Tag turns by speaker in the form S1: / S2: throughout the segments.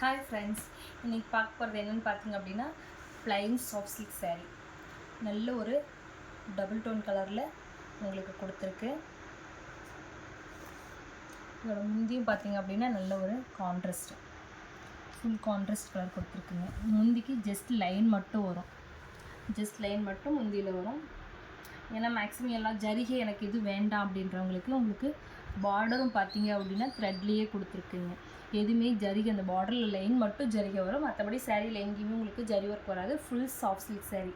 S1: Hi friends, இன்றைக்கி பார்க்க போகிறது என்னென்னு பார்த்தீங்க அப்படின்னா ப்ளைன் சாஃப்ட் சில்க் saree. நல்ல ஒரு டபுள் டோன் கலரில் உங்களுக்கு கொடுத்துருக்கு. இதோட முந்தியும் பார்த்தீங்க அப்படின்னா நல்ல ஒரு கான்ட்ராஸ்ட், ஃபுல் கான்ட்ராஸ்ட் கலர் கொடுத்துருக்குங்க. முந்திக்கு ஜஸ்ட் லைன் மட்டும் வரும், ஜஸ்ட் லைன் மட்டும் முந்தியில் வரும். ஏன்னா மேக்ஸிமம் எல்லாம் ஜரிகை எனக்கு இது வேண்டாம் அப்படின்றவங்களுக்கு உங்களுக்கு பார்டரும் பார்த்தீங்க அப்படின்னா த்ரெட்லேயே கொடுத்துருக்குங்க. எதுவுமே ஜரிகை, அந்த பார்டரில் லைன் மட்டும் ஜரிகை வரும், மற்றபடி சேரீயில் எங்கேயுமே உங்களுக்கு ஜரி ஒர்க் வராது. Full soft silk saree.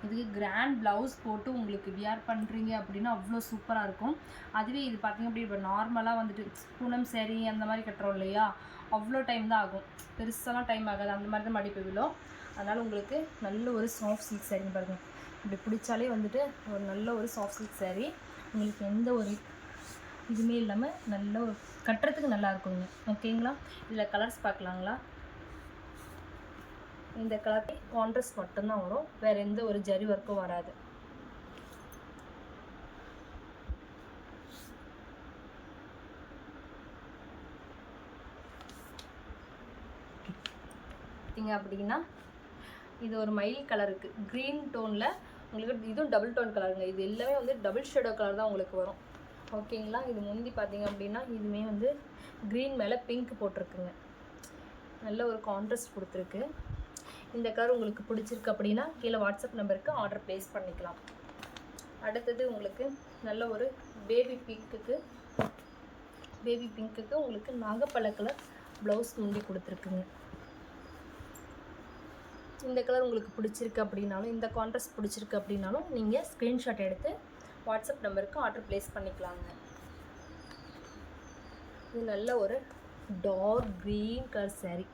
S1: இதுக்கு கிராண்ட் ப்ளவுஸ் போட்டு உங்களுக்கு வியர் பண்ணுறீங்க அப்படின்னா அவ்வளோ சூப்பராக இருக்கும். அதுவே இது பார்த்திங்க அப்படி இப்போ நார்மலாக வந்துட்டு பூனம் saree அந்த மாதிரி கட்டுறோம் இல்லையா, அவ்வளோ டைம் தான் ஆகும், பெருசாலாம் டைம் ஆகாது. அந்த மாதிரி தான் மடிப்பு விழும். அதனால் உங்களுக்கு நல்ல ஒரு சாஃப்ட் சில்க் saree பாருங்கள். இப்படி பிடிச்சாலே வந்துட்டு ஒரு நல்ல ஒரு சாஃப்ட் சில்க் saree. உங்களுக்கு எந்த ஒரு இதுவுமே இல்லாமல் நல்ல ஒரு கட்டுறதுக்கு நல்லா இருக்குங்க. ஓகேங்களா? இதில் கலர்ஸ் பார்க்கலாங்களா? இந்த கலர் கான்ட்ராஸ்ட் மட்டும்தான் வரும், வேறு எந்த ஒரு ஜரி ஒர்க்கும் வராது. பார்த்தீங்க அப்படின்னா இது ஒரு மயில் கலருக்கு க்ரீன் டோனில் உங்களுக்கு, இதுவும் டபுள் டோன் கலருங்க. இது எல்லாமே வந்து டபுள் ஷேடோ கலர் தான் உங்களுக்கு வரும். ஓகேங்களா? இது முந்தி பார்த்தீங்க அப்படின்னா இதுவுமே வந்து க்ரீன் மேலே பிங்க் போட்டிருக்குங்க. நல்ல ஒரு கான்ட்ராஸ்ட் கொடுத்துருக்கு. இந்த கலர் உங்களுக்கு பிடிச்சிருக்கு அப்படின்னா கீழே வாட்ஸ்அப் நம்பருக்கு ஆர்டர் ப்ளேஸ் பண்ணிக்கலாம். அடுத்தது உங்களுக்கு நல்ல ஒரு பேபி பிங்க்குக்கு உங்களுக்கு நாகப்பழ கலர் ப்ளவுஸ் முந்தி கொடுத்துருக்குங்க. இந்த கலர் உங்களுக்கு பிடிச்சிருக்கு அப்படின்னாலும், இந்த கான்ட்ராஸ்ட் பிடிச்சிருக்கு அப்படின்னாலும் நீங்கள் ஸ்க்ரீன்ஷாட் எடுத்து வாட்ஸ்அப் நம்பருக்கு ஆர்டர் ப்ளேஸ் பண்ணிக்கலாங்க. இது நல்ல ஒரு டார்க் க்ரீன் கலர் saree.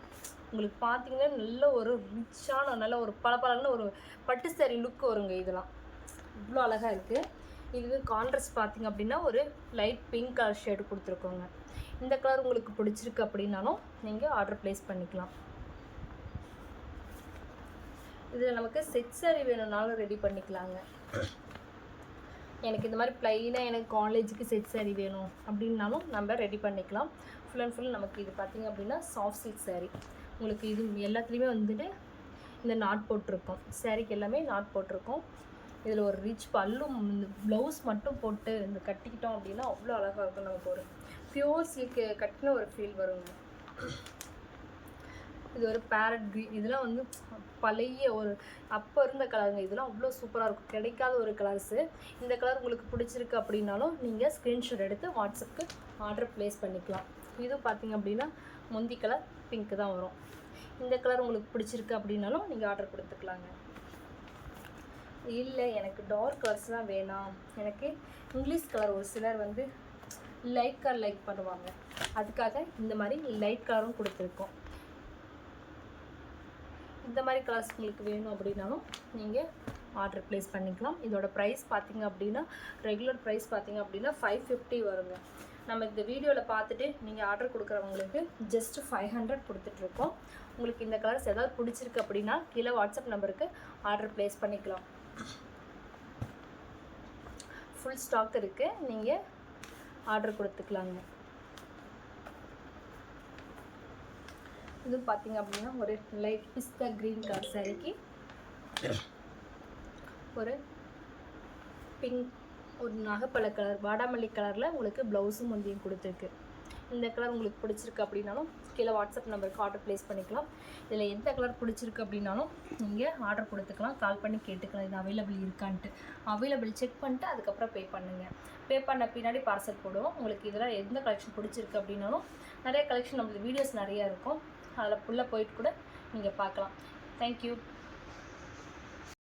S1: உங்களுக்கு பார்த்தீங்கன்னா நல்ல ஒரு ரிச்சான நல்ல ஒரு பளபளன்னு ஒரு பட்டு saree லுக் வருங்க. இதெல்லாம் இவ்வளோ அழகாக இருக்குது. இது கான்ட்ராஸ்ட் பார்த்தீங்க அப்படின்னா ஒரு லைட் பிங்க் கலர் ஷேடு கொடுத்துருக்கோங்க. இந்த கலர் உங்களுக்கு பிடிச்சிருக்கு அப்படின்னாலும் நீங்கள் ஆர்டர் ப்ளேஸ் பண்ணிக்கலாம். இதில் நமக்கு செட் saree வேணும்னாலும் ரெடி பண்ணிக்கலாங்க. எனக்கு இந்த மாதிரி ப்ளைனாக எனக்கு காலேஜுக்கு செட் saree வேணும் அப்படின்னாலும் நம்ம ரெடி பண்ணிக்கலாம். ஃபுல் அண்ட் ஃபுல் நமக்கு இது பார்த்திங்க அப்படின்னா சாஃப்ட் சில்க் saree. உங்களுக்கு இது எல்லாத்துலேயுமே வந்துட்டு இந்த நாட் போட்டிருக்கோம், சாரீக்கு எல்லாமே நாட் போட்டிருக்கோம். இதில் ஒரு ரிச் பல்லும் ப்ளவுஸ் மட்டும் போட்டு இந்த கட்டிக்கிட்டோம் அப்படின்னா அவ்வளோ அழகாக இருக்கும். நமக்கு ஒரு பியூர் சில்க் கட்டின ஒரு ஃபீல் வருங்க. இது ஒரு பேரட் க்ரீன், இதெல்லாம் வந்து பழைய ஒரு அப்போ இருந்த கலருங்க. இதெல்லாம் அவ்வளோ சூப்பராக இருக்கும், கிடைக்காத ஒரு கலர்ஸு. இந்த கலர் உங்களுக்கு பிடிச்சிருக்கு அப்படின்னாலும் நீங்கள் ஸ்க்ரீன்ஷாட் எடுத்து வாட்ஸ்அப்புக்கு ஆர்டர் ப்ளேஸ் பண்ணிக்கலாம். இது பார்த்திங்க அப்படின்னா முந்தி கலர் பிங்க்கு தான் வரும். இந்த கலர் உங்களுக்கு பிடிச்சிருக்கு அப்படின்னாலும் நீங்கள் ஆர்டர் கொடுத்துக்கலாங்க. இல்லை எனக்கு டார்க் கலர்ஸ் தான் வேணாம், எனக்கு இங்கிலீஷ் கலர் ஒரு சிலர் வந்து லைட் கலர் லைக் பண்ணுவாங்க, அதுக்காக இந்த மாதிரி லைட் கலரும் கொடுத்துருக்கோம். இந்த மாதிரி கலர்ஸ் உங்களுக்கு வேணும் அப்படின்னாலும் நீங்கள் ஆர்டர் ப்ளேஸ் பண்ணிக்கலாம். இதோட ப்ரைஸ் பார்த்திங்க அப்படின்னா ரெகுலர் ப்ரைஸ் பார்த்திங்க அப்படின்னா 550 வருங்க. நம்ம இந்த வீடியோவில் பார்த்துட்டு நீங்கள் ஆர்டர் கொடுக்குறவங்களுக்கு ஜஸ்ட்டு 500 கொடுத்துட்ருக்கோம். உங்களுக்கு இந்த கலர்ஸ் ஏதாவது பிடிச்சிருக்கு அப்படின்னா கீழே வாட்ஸ்அப் நம்பருக்கு ஆர்டர் ப்ளேஸ் பண்ணிக்கலாம். ஃபுல் ஸ்டாக் இருக்குது, நீங்கள் ஆர்டர் கொடுத்துக்கலாங்க. இது பார்த்திங்க அப்படின்னா ஒரு லைட் பிஸ்தா க்ரீன் கலர் சாரிக்கு ஒரு பிங்க், ஒரு நாகப்பழ கலர் வாடாமல்லி கலரில் உங்களுக்கு ப்ளவுஸும் முந்தியும் கொடுத்துருக்கு. இந்த கலர் உங்களுக்கு பிடிச்சிருக்கு அப்படின்னாலும் கீழே வாட்ஸ்அப் நம்பருக்கு ஆர்டர் ப்ளேஸ் பண்ணிக்கலாம். இதில் எந்த கலர் பிடிச்சிருக்கு அப்படின்னாலும் நீங்கள் ஆர்டர் கொடுத்துக்கலாம், கால் பண்ணி கேட்டுக்கலாம் இது அவைலபிள் இருக்கான்ட்டு. அவைலபிள் செக் பண்ணிட்டு அதுக்கப்புறம் பே பண்ணுங்கள். பே பண்ண பின்னாடி பார்சல் போடுவோம். உங்களுக்கு இதெல்லாம் எந்த கலெக்ஷன் பிடிச்சிருக்கு அப்படின்னாலும் நிறைய கலெக்ஷன் நம்மளுக்கு வீடியோஸ் நிறையா இருக்கும், அதில் ஃபுல்லாக போயிட்டு கூட நீங்கள் பார்க்கலாம். தேங்க்யூ.